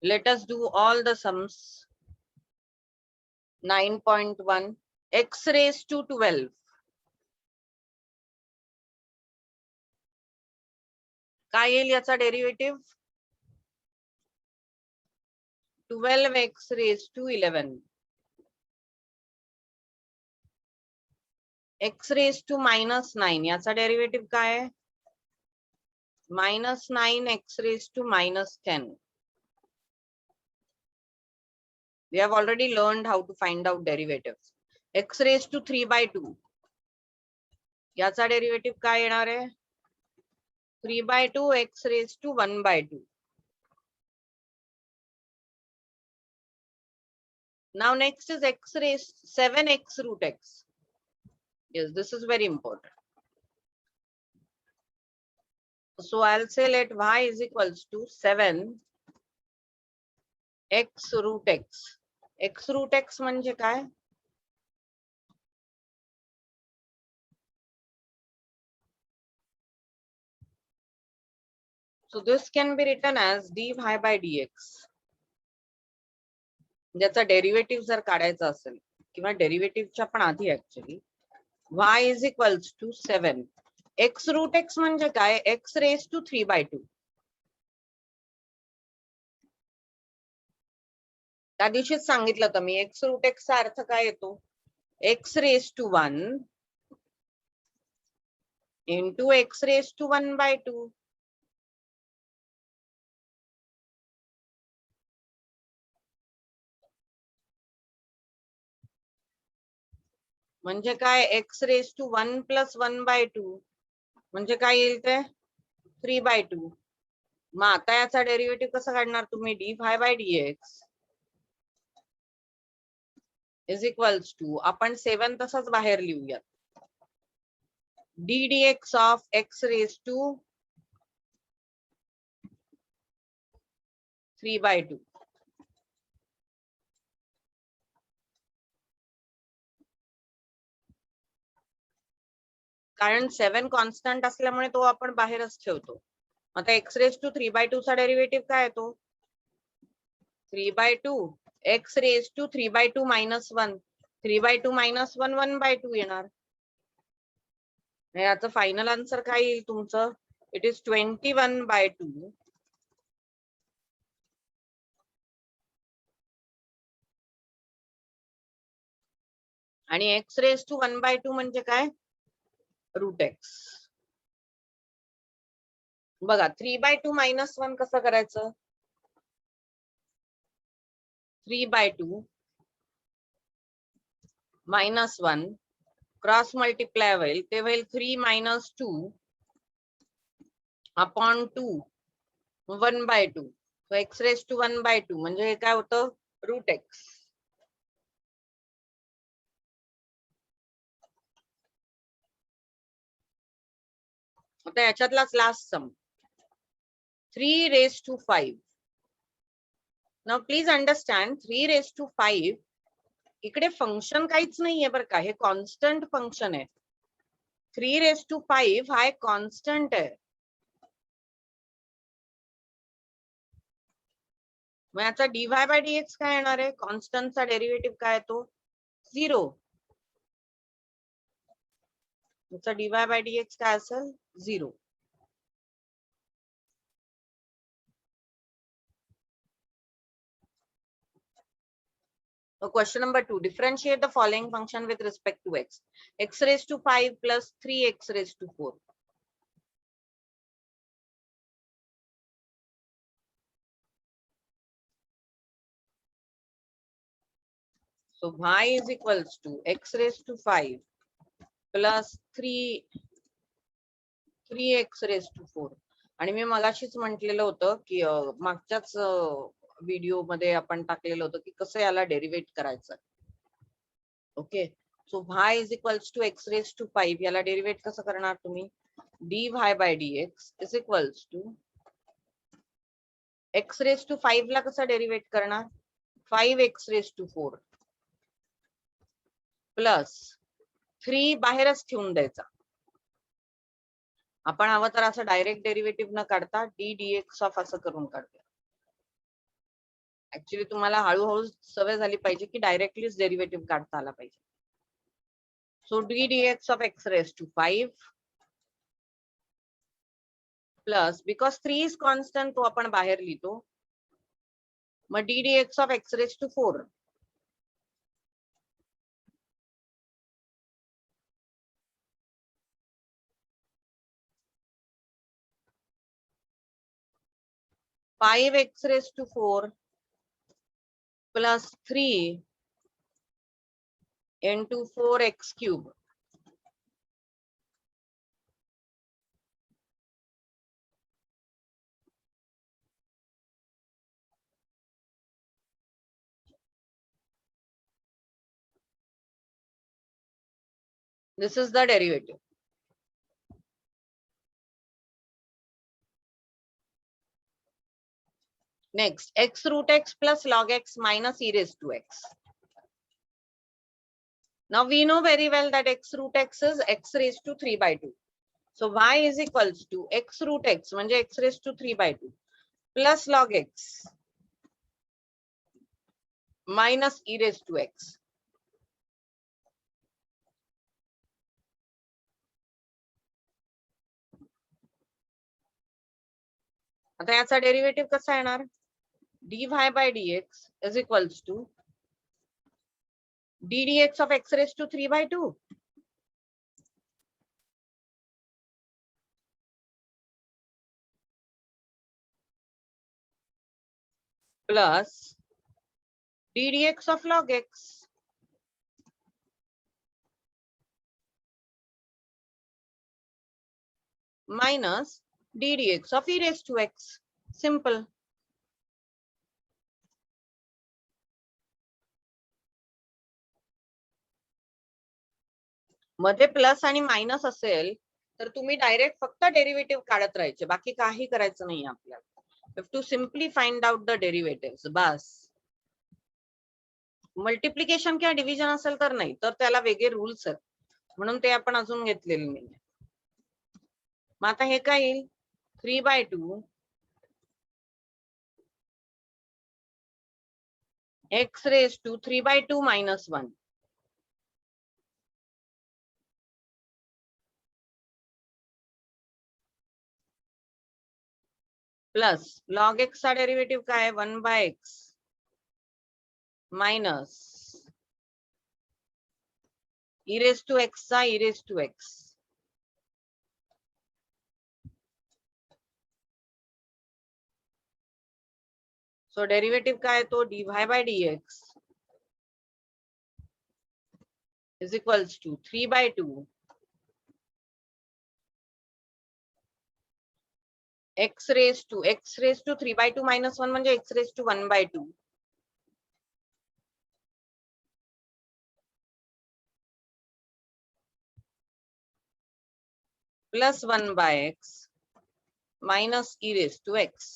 Let us do all the sums. 9.1 x raised to 12. काय येईल याचा derivative? 12x raised to 11. x raised to -9 याचा derivative काय आहे? -9x raised to -10. We have already learned how to find out derivatives. X raised to 3/2. याचा derivative काय येणार आहे? 3/2 x raised to 1/2. Now next is x raised 7x root x. Yes, this is very important. So I'll say let y is equals to 7x root x. X root x म्हणजे काय? So this can be written as dy by dx. ज्याचा derivative जर काढायचा असेल किंवा डेरिव्हेटिव्हच्या पण आधी actually y is equals to 7. x root x म्हणजे काय? x raised to 3/2. त्या दिवशीच सांगितलं होतं मी x root x चा अर्थ काय येतो? x raised to 1 into x raised to 1/2. म्हणजे काय? x raised to 1 plus 1/2 म्हणजे काय येईल ते? 3/2. मग आता याचा डेरिव्हेटिव्ह कसं काढणार तुम्ही? dy by dx is equals to आपण 7 तसंच बाहेर लिहूयात. d dx of x raised to 3/2. कारण 7 कॉन्स्टंट असल्यामुळे तो आपण बाहेरच ठेवतो. आता x raised to 3/2 चा डेरिव्हेटिव्ह काय येतो? 3/2 x raised to 3/2 minus 1. 3/2 minus 1 1/2 येणार. याचं फायनल आन्सर काय येईल तुमचं? It is 21/2. आणि x raised to 1/2 म्हणजे काय? Root x. बघा 3/2 minus 1 कसं करायचं? 3/2 minus 1 क्रॉस मल्टिप्लाय होईल, ते होईल 3 minus 2 upon 2 1/2. So x raised to 1/2 म्हणजे हे काय होतं? Root x. आता याच्यातलाच last sum 3 raised to 5. Now please understand 3 raised to 5 इकडे फंक्शन काहीच नाहीये बरं का, हे कॉन्स्टंट फंक्शन आहे. 3 raised to 5 हा एक कॉन्स्टंट आहे. मग याचा dy by dx काय येणार आहे? कॉन्स्टंटचा डेरिव्हेटिव्ह काय येतो? 0. याचा dy by dx काय असेल? 0. Question number 2. Differentiate the following function with respect to x. X raised to 5 plus 3x raised to 4. So y is equals to x raised to 5 plus 3x raised to 4. आणि मी मगाशीच म्हटलेलं होतं की मागच्याच video मध्ये आपण टाकलेलं होतं की कसं याला डेरिव्हेट करायचं. Okay, so y is equals to x raised to 5 याला डेरिव्हेट कसं करणार तुम्ही? dy by dx is equals to x raised to 5 ला कसं डेरिव्हेट करणार? 5x raised to 4 प्लस 3 बाहेरच ठेवून द्यायचा. आपण हवं तर असं डायरेक्ट डेरिव्हेटिव्ह न काढता d dx ऑफ असं करून काढूया. ऍक्च्युली तुम्हाला हळूहळू सवय झाली पाहिजे की डायरेक्टलीच डेरिव्हेटिव्ह काढता आला पाहिजे. So D dx of x raised to 5 plus because 3 is constant तो आपण बाहेर लिहितो. मग D dx of x raised to 4 5x raised to 4 plus 3 into 4x cube. This is the derivative. Next, x root x plus log x minus e raised to x. Now we know very well that x root x is x raised to 3 by 2. So y is equals to x root x म्हणजे x raised to 3 by 2 plus log x minus e raised to x. आता याचा derivative कसा येणार? dy by dx is equals to d dx of x raised to 3 by 2 plus d dx of log x minus d dx of e raised to x. Simple. मध्ये plus आणि minus असेल तर तुम्ही direct फक्त derivative काढत राहायचे, बाकी काही करायचं नाही आपल्याला. To simply find out the derivative बस. मल्टिप्लिकेशन किंवा डिव्हिजन असेल तर नाही, तर त्याला वेगळे रूल्स आहेत, म्हणून ते आपण अजून घेतलेले नाही. मग आता हे काय येईल? 3 by 2 x raised to 3 by 2 minus 1 plus log x चा डेरिव्हेटिव्ह काय? 1 by x minus e raised to x चा e raised to x. So derivative काय? तो dy by dx is equals to 3 by 2 x raised to 3 by 2 minus 1 म्हणजे x raised to 1 by 2 plus 1 by x minus e raised to x.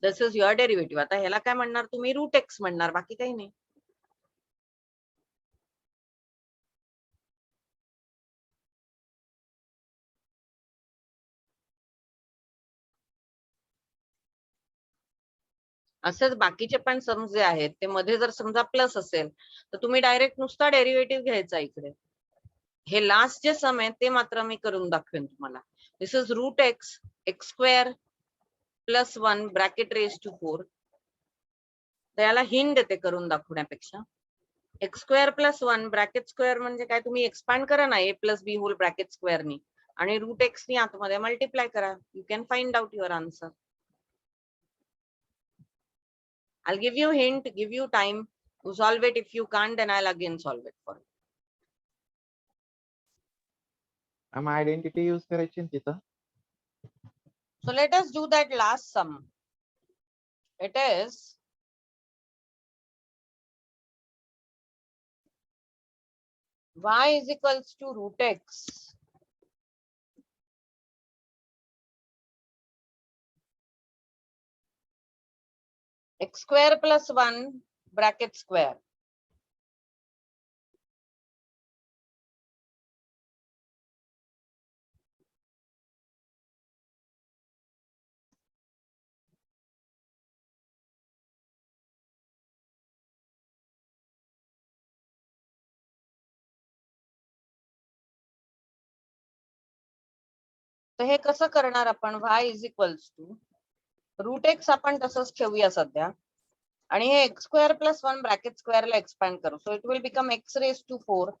This is your derivative. आता ह्याला काय म्हणणार तुम्ही? Root x म्हणणार, बाकी काही नाही. असंच बाकीचे पण सम जे आहेत ते मध्ये जर समजा प्लस असेल तर तुम्ही डायरेक्ट नुसता डेरिव्हेटिव्ह घ्यायचा इकडे. हे लास्ट जे सम आहे ते मात्र मी करून दाखवेन तुम्हाला. This is root X X square plus 1 bracket raise to 4. त्याला हिंट देते करून दाखवण्यापेक्षा. X square plus 1 bracket square म्हणजे काय? तुम्ही एक्सपांड करा ना, A plus B whole bracket स्क्वेअरनी आणि रूट एक्स नी आतमध्ये मल्टिप्लाय करा. You can find out your answer. I'll give you hint, give you time to solve it. If you can't, then I'll again solve it for you. I'm identity use करायची ना तिथं. So let us do that last sum. It is y is equals to root x x square plus 1 bracket square तर हे कसं करणार आपण? y is equals to root x आपण तसंच ठेवूया सध्या आणि हे एक्स स्क्वेअर प्लस 1 ब्रॅकेट स्क्वेअरला एक्सपॅन्ड करू. So it will become x raise to 4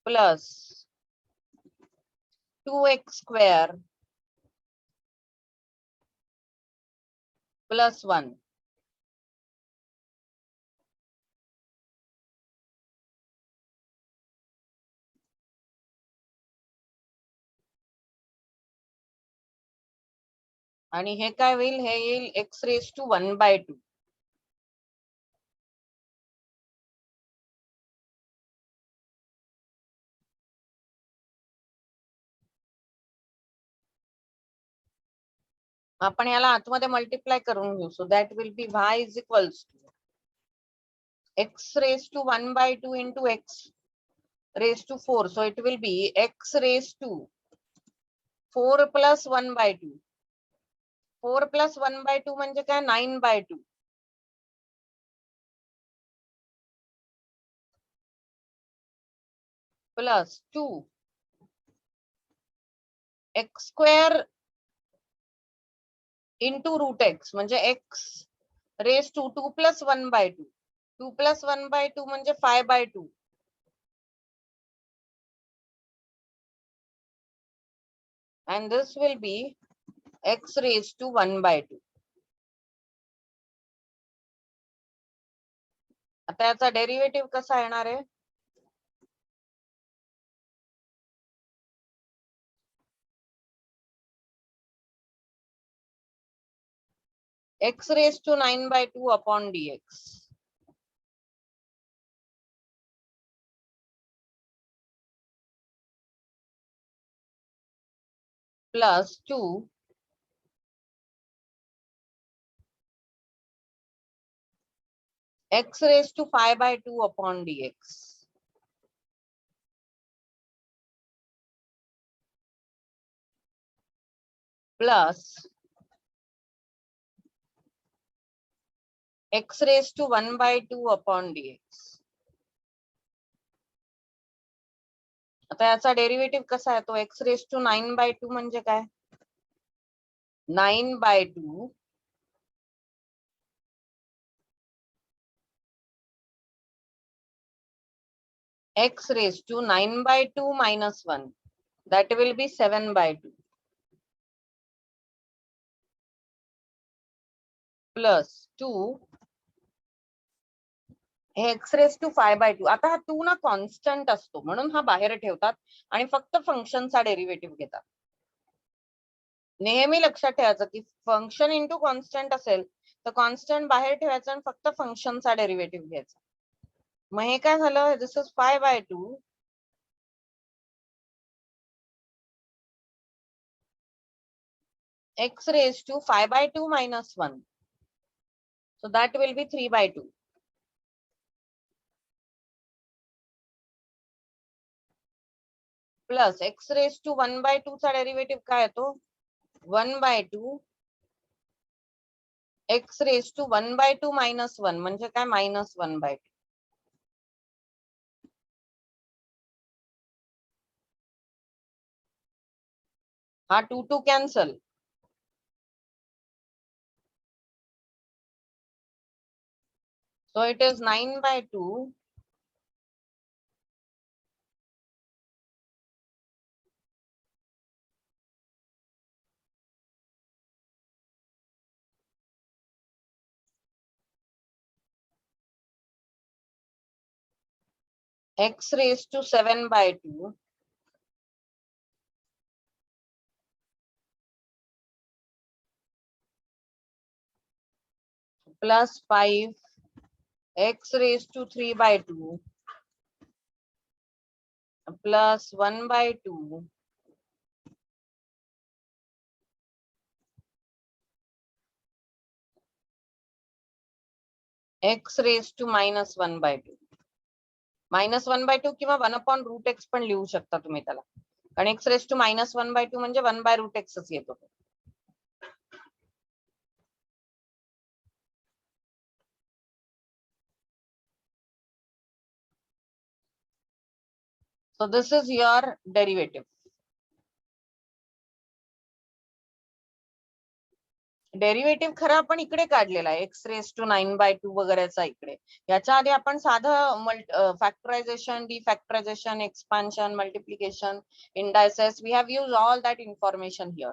plus 2x square plus 1. आणि हे काय होईल? हे येईल एक्स रेज टू 1/2. आपण याला आतमध्ये मल्टिप्लाय करून घेऊ. So that will be y is equals to X raise to 1/2 into X raise to 4. So it will be X raise to 4 plus 1/2. 4 plus 1/2 म्हणजे काय? 9/2 plus 2 X square into root X म्हणजे X raise to 2 plus 1/2. 2 plus 1/2 म्हणजे 5/2. And this will be x raised to 1/2. आता याचा derivative कसा येणार आहे? x raised to 9/2 upon dx. Plus 2 x raised to 5/2 upon dx. Plus x raised to 1/2 upon dx. आता याचा derivative कसा आहे? तो x raised to 9/2 म्हणजे काय? 9/2 x raised to 9/2 minus 1. That will be 7/2. Plus 2 x raise to 5/2. आता हा 2 ना कॉन्स्टंट असतो म्हणून हा बाहेर ठेवतात आणि फक्त फंक्शनचा डेरिव्हेटिव्ह घेतात. नेहमी लक्षात ठेवायचं की फंक्शन इंटू कॉन्स्टंट असेल तर कॉन्स्टंट बाहेर ठेवायचं आणि फक्त फंक्शनचा डेरिव्हेटिव्ह घ्यायचा. मग हे काय झालं? This is 5/2 x raised to 5/2 minus 1. So that will be 3/2. Plus x raised to 1/2 चा डेरिव्हेटिव्ह काय येतो? 1/2 x raised to 1/2 minus 1 म्हणजे काय? minus 1/2. हा 2 cancel. So it is 9/2 x raised to 7/2 plus 5 x raised to 3/2 plus 1/2 x raised to minus 1/2. minus 1/2 किंवा 1/√x पण लिहू शकता तुम्ही त्याला. कारण x raised to minus 1/2 म्हणजे 1/√x च येतो. So this is your derivative. Derivative खरं आपण इकडे काढलेला आहे एक्स रेस टू 9/2 वगैरेचा इकडे. याच्या आधी आपण साधं factorisation, defactorisation, expansion, multiplication, indices, we have use all that information here.